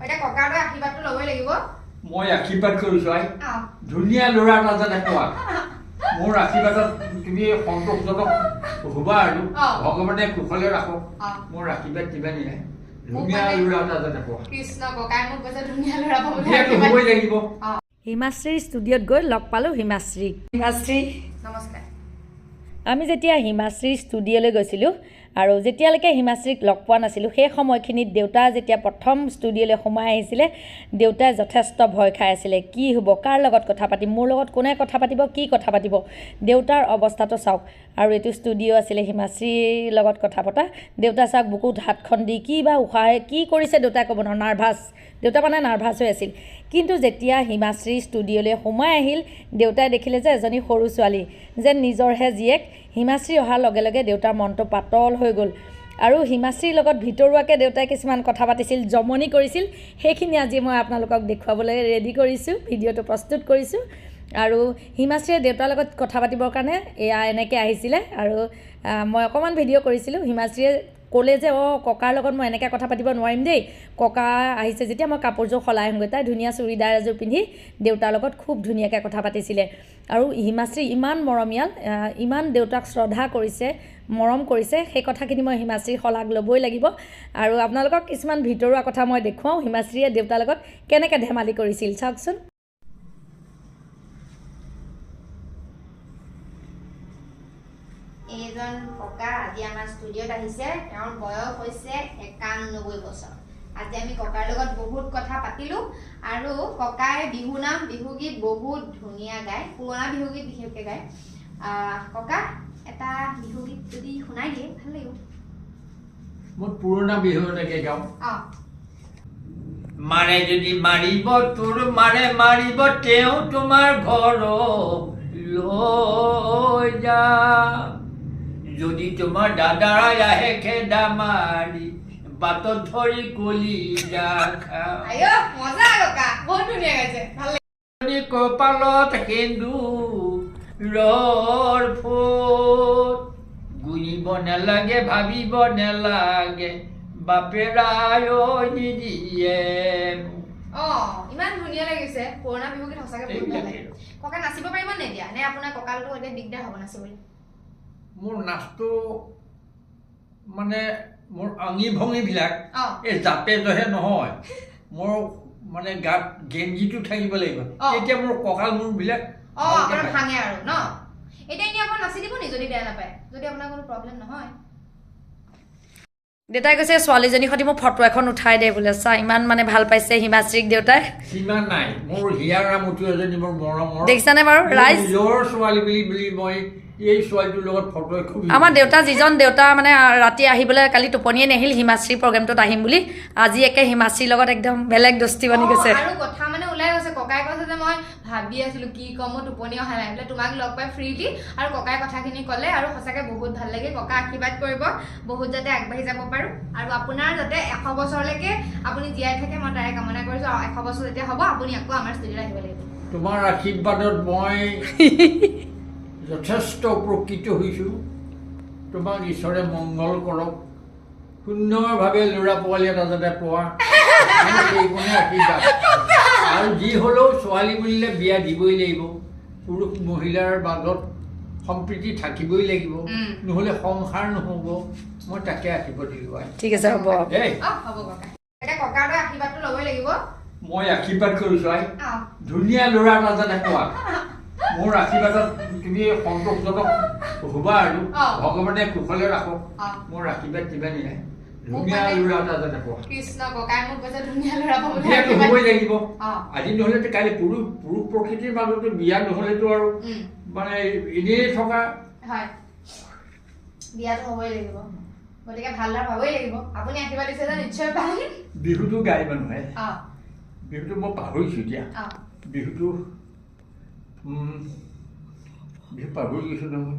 এটা ককাৰটো আশীৰ্বাদটো ল'বই লাগিব মই আশীৰ্বাদ কৰিছো আই ধুনীয়া ল'ৰা এটা যেন পোৱা মোৰ আশীৰ্বাদত তুমি সন্তোষজনক হ'বা আৰু ভগৱানে কুশলে ৰাখক মোৰ আশীৰ্বাদ দিবা নিয়ে ধুনীয়া ল'ৰা এটা যেন পোৱা কৃষ্ণ ককাই মোক কৈছে ধুনীয়া ল'ৰা পাবলৈ হ'বই লাগিব হিমাশ্ৰীৰ ষ্টুডিঅ'ত গৈ লগ পালোঁ হিমাশ্ৰীক। হিমাশ্ৰী নমস্কাৰ। আমি যেতিয়া হিমাশ্ৰীৰ ষ্টুডিঅ'লৈ গৈছিলোঁ আৰু যেতিয়ালৈকে হিমাশ্ৰীক লগ পোৱা নাছিলোঁ সেই সময়খিনিত দেউতা যেতিয়া প্ৰথম ষ্টুডিঅ'লৈ সোমাই আহিছিলে দেউতাই যথেষ্ট ভয় খাই আছিলে কি হ'ব কাৰ লগত কথা পাতিম মোৰ লগত কোনে কথা পাতিব কি কথা পাতিব দেউতাৰ অৱস্থাটো চাওক আৰু এইটো ষ্টুডিঅ' আছিলে হিমাশ্ৰীৰ লগত কথা পতা দেউতা চাওক বুকুত হাতখন দি কি বা উশাহে কি কৰিছে দেউতাই ক'ব নহয় নাৰ্ভাছ দেউতা মানে নাৰ্ভাছ হৈ আছিল কিন্তু যেতিয়া হিমাশ্ৰী ষ্টুডিঅ'লৈ সোমাই আহিল দেউতাই দেখিলে যে এজনী সৰু ছোৱালী যেন নিজৰহে জীয়েক হিমাশ্ৰী অহাৰ লগে লগে দেউতাৰ মনটো পাতল হৈ গ'ল আৰু হিমাশ্ৰীৰ লগত ভিতৰুৱাকৈ দেউতাই কিছুমান কথা পাতিছিল জমনি কৰিছিল সেইখিনি আজি মই আপোনালোকক দেখুৱাবলৈ ৰেডি কৰিছোঁ ভিডিঅ'টো প্ৰস্তুত কৰিছোঁ আৰু হিমাশ্ৰীয়ে দেউতাৰ লগত কথা পাতিবৰ কাৰণে এয়া এনেকৈ আহিছিলে আৰু মই অকণমান ভিডিঅ' কৰিছিলোঁ হিমাশ্ৰীয়ে ক'লে যে ককাৰ লগত মই এনেকৈ কথা পাতিব নোৱাৰিম দেই ককা আহিছে যেতিয়া মই কাপোৰযোৰ সলাই আহোঁগৈ তাই ধুনীয়া চুৰিদাৰ এযোৰ পিন্ধি দেউতাৰ লগত খুব ধুনীয়াকৈ কথা পাতিছিলে আৰু হিমাশ্ৰী ইমান মৰমীয়াল ইমান দেউতাক শ্ৰদ্ধা কৰিছে মৰম কৰিছে সেই কথাখিনি মই হিমাশ্ৰীৰ শলাগ ল'বই লাগিব আৰু আপোনালোকক কিছুমান ভিতৰুৱা কথা মই দেখুৱাওঁ হিমাশ্ৰীয়ে দেউতাৰ লগত কেনেকৈ ধেমালি কৰিছিল চাওকচোন এইজন ককা আজি আমাৰ ষ্টুডিঅ'ত আহিছে তেওঁৰ বয়স হৈছে 91 বছৰ আজি আমি ককাৰ লগত বহুত কথা পাতিলোঁ আৰু ককাই বিহু নাম বিহুগীত বহুত ধুনীয়া গায় পুৰণা বিহুগীত বিশেষকৈ গায় ককা এটা বিহুগীত যদি শুনাই দিয়ে ভাল লাগিব মই পুৰণা বিহু এনেকৈ গাওঁ মাৰে যদি মাৰিব তোৰ মাৰে মাৰিব তেওঁ তোমাৰ ঘৰ লৈ যা যদি তোমাৰ দাদাই আহে খেদা মাৰি বাটত ধৰি কলি যা মজা ককা বহুত ধুনীয়া গাইছে ভাল লাগে কপালত সেন্দুৰৰ ফুট গুণিব নালাগে ভাবিব নালাগে বাপেৰাই নিদিয়ে ইমান ধুনীয়া লাগিছে পুৰণা বিহুগীত সঁচাকৈ বহুত ভাল লাগে ককা নাচিব পাৰিব নে এতিয়া নে আপোনাৰ ককালটো এতিয়া দিগদাৰ হ'ব নাচিবলৈ মোৰ নাচটো মানে মোৰ অঙি ভঙিবিলাক এই জাপে জহে নহয় মোৰ মানে গাত গেঞ্জিটো থাকিব লাগিব তেতিয়া মোৰ কঁকাল মূৰবিলাক ভাঙে আৰু ন এতিয়া এনেই আপোনাৰ নাচি দিব নি যদি বেয়া নাপায় যদি আপোনাৰ কোনো প্ৰব্লেম নহয় দেউতাই কৈছে ছোৱালীজনীৰ সৈতে মোক ফটো এখন উঠাই দে বোলে চা ইমান মানে ভাল পাইছে হিমাশ্ৰীক দেউতাই সিমান নাই মোৰ হিয়াৰ ৰামতি এজনী মোৰ মৰমৰ দেখিছানে বাৰু ৰাইজ নিজৰ ছোৱালী বুলি মই এই ছোৱালীটোৰ লগত ফটো এখন আমাৰ দেউতা যিজন দেউতা মানে ৰাতি আহিবলৈ কালি টোপনিয়ে নাহিল হিমাশ্ৰী প্ৰগ্ৰেমটোত আহিম বুলি আজি একে হিমাশ্ৰীৰ লগত একদম বেলেগ দোস্তি বনি গৈছে আৰু কথা মানে ওলাই গৈছে ককাই কৈছে যে মই ভাবি আছিলো কি কম মই টোপনি অহা নাই বোলে তোমাক লগ পাই ফ্ৰীলি আৰু ককাই কথাখিনি ক'লে আৰু সঁচাকৈ বহুত ভাল লাগে ককা আশীৰ্বাদ কৰিব বহুত যাতে আগবাঢ়ি যাব পাৰোঁ আৰু আপোনাৰ যাতে 100 বছৰলৈকে আপুনি জীয়াই থাকে মই তাৰে কামনা কৰিছোঁ আৰু 100 বছৰ যেতিয়া হ'ব আপুনি আকৌ আমাৰ ষ্টুডিঅ'ত আহিব লাগিব তোমাৰ আশীৰ্বাদত মই যথেষ্ট উপকৃত হৈছোঁ তোমাক ঈশ্বৰে মংগল কৰক সুন্দৰভাৱে ল'ৰা পোৱালি এটা যাতে পোৱা সেইখনে আশীৰ্বাদ আৰু যি হ'লেও ছোৱালী বুলিলে বিয়া দিবই লাগিব পুৰুষ মহিলাৰ মাজত সম্প্ৰীতি থাকিবই লাগিব নহ'লে সংসাৰ নহ'ব মই তাকে আশীৰ্বাদ দিলোঁ ঠিক আছে হ'ব দেই হ'ব ককা এতিয়া ককাৰটো আশীৰ্বাদটো ল'বই লাগিব মই আশীৰ্বাদ কৰিছোঁ আই ধুনীয়া ল'ৰা এটা যেন পোৱা মোৰ আশীৰ্বাদত তুমি সন্তোষজনক হ'বা আৰু ভগৱানে কুশলে ৰাখক মোৰ আশীৰ্বাদ দিবা নিয়ে ধুনীয়া ল'ৰা এটা যেন পোৱা কৃষ্ণ ককাই মোক কৈছে ধুনীয়া ল'ৰা পাবলৈ হ'বই লাগিব আজি নহ'লেতো কাইলৈ পুৰুষ প্ৰকৃতিৰ মাজতো বিয়া নহ'লেতো আৰু মানে এনেই থকা হয় বিয়াটো হ'বই লাগিব গতিকে ভালদৰে পাবই লাগিব আপুনি আশীৰ্বাদ দিছে যে নিশ্চয় পাম বিহুটো গাই মানুহে বিহুটো মই পাহৰিছোঁ এতিয়া বিহুটো বিহু পাহৰি গৈছোঁ নহয়